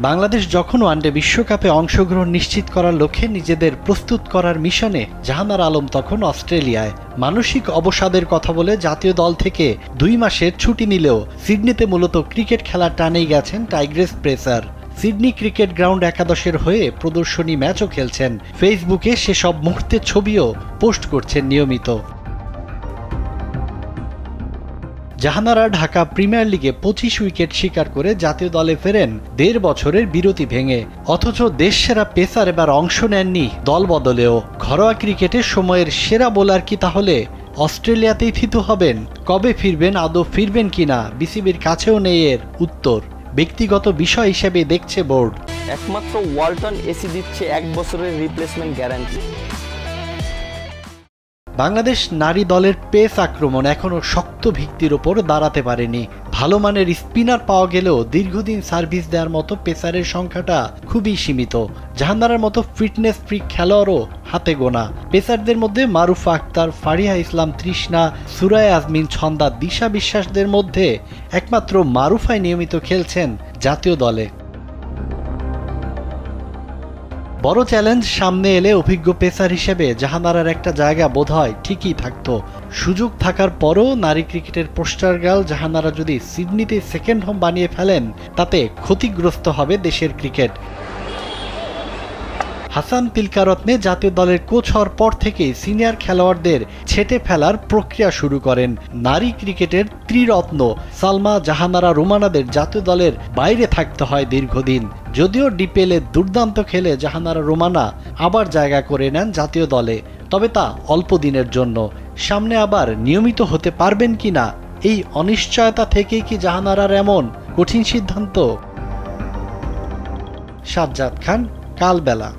বাংলাদেশ যখন ওয়ানডে বিশ্বকাপে অংশগ্রহণ নিশ্চিত করার লক্ষ্যে নিজেদের প্রস্তুত করার মিশনে জাহানারা আলম তখন অস্ট্রেলিয়ায়। মানসিক অবসাদের কথা বলে জাতীয় দল থেকে 2 মাসের ছুটি নিলেও সিডনিতে মূলত ক্রিকেট খেলার টানেই গেছেন Tigress pacer. Sydney cricket ground একাদশের হয়ে প্রদর্শনী ম্যাচও খেলছেন। ফেসবুকে সেসব মুহূর্তের ছবিও পোস্ট করছেন নিয়মিত। জাহানারা ঢাকা প্রিমিয়ার লিগে 25 উইকেট শিকার করে জাতীয় দলে ফেরেন 1.5 বছরের বিরতি ভেঙে। অথচ দেশসেরা পেসার এবার অংশ নেননি দল বদলেও। ঘরোয়া ক্রিকেটে সময়ের সেরা বোলার কি তাহলে অস্ট্রেলিয়াতেই থিতু হবেন? কবে ফিরবেন, আদৌ ফিরবেন কিনা বিসিবির কাছেও নেই এর উত্তর। ব্যক্তিগত বিষয় হিসেবে দেখছে বোর্ড। একমাত্র ওয়ালটন এসি দিচ্ছে 1 বছরের রিপ্লেসমেন্ট গ্যারান্টি। বাংলাদেশ নারী দলের পেস আক্রমণ এখনও শক্ত ভিত্তির ওপর দাঁড়াতে পারেনি। ভালো মানের স্পিনার পাওয়া গেলেও দীর্ঘদিন সার্ভিস দেওয়ার মতো পেসারের সংখ্যাটা খুবই সীমিত। জাহানারার মতো ফিটনেস ফ্রিক খেলোয়াড়ও হাতে গোনা। পেসারদের মধ্যে মারুফা আক্তার, ফারিহা ইসলাম তৃষ্ণা, সুরায়া আজমিন, ছন্দা, দিশা বিশ্বাসদের মধ্যে একমাত্র মারুফাই নিয়মিত খেলছেন জাতীয় দলে। বড় চ্যালেঞ্জ সামনে এলে অভিজ্ঞ পেসার হিসেবে জাহানারার একটা জায়গা বোধহয় ঠিকই থাকতো। সুযোগ থাকার পরও নারী ক্রিকেটের পোস্টার গার্ল জাহানারা যদি সিডনিতে সেকেন্ড হোম বানিয়ে ফেলেন তাতে ক্ষতিগ্রস্ত হবে দেশের ক্রিকেট। হাসান তিলকারত্নে জাতীয় দলের কোচ হওয়ার পর থেকেই সিনিয়র খেলোয়াড়দের ছেটে ফেলার প্রক্রিয়া শুরু করেন। নারী ক্রিকেটের ত্রিরত্ন সালমা, জাহানারা, রুমানাদের জাতীয় দলের বাইরে থাকতে হয় দীর্ঘদিন। যদিও ডিপিএলে দুর্দান্ত খেলে জাহানারা, রুমানা আবার জায়গা করে নেন জাতীয় দলে, তবে তা অল্প দিনের জন্য। সামনে আবার নিয়মিত হতে পারবেন কিনা এই অনিশ্চয়তা থেকেই কি জাহানারার এমন কঠিন সিদ্ধান্ত? সাজ্জাদ খান, কালবেলা।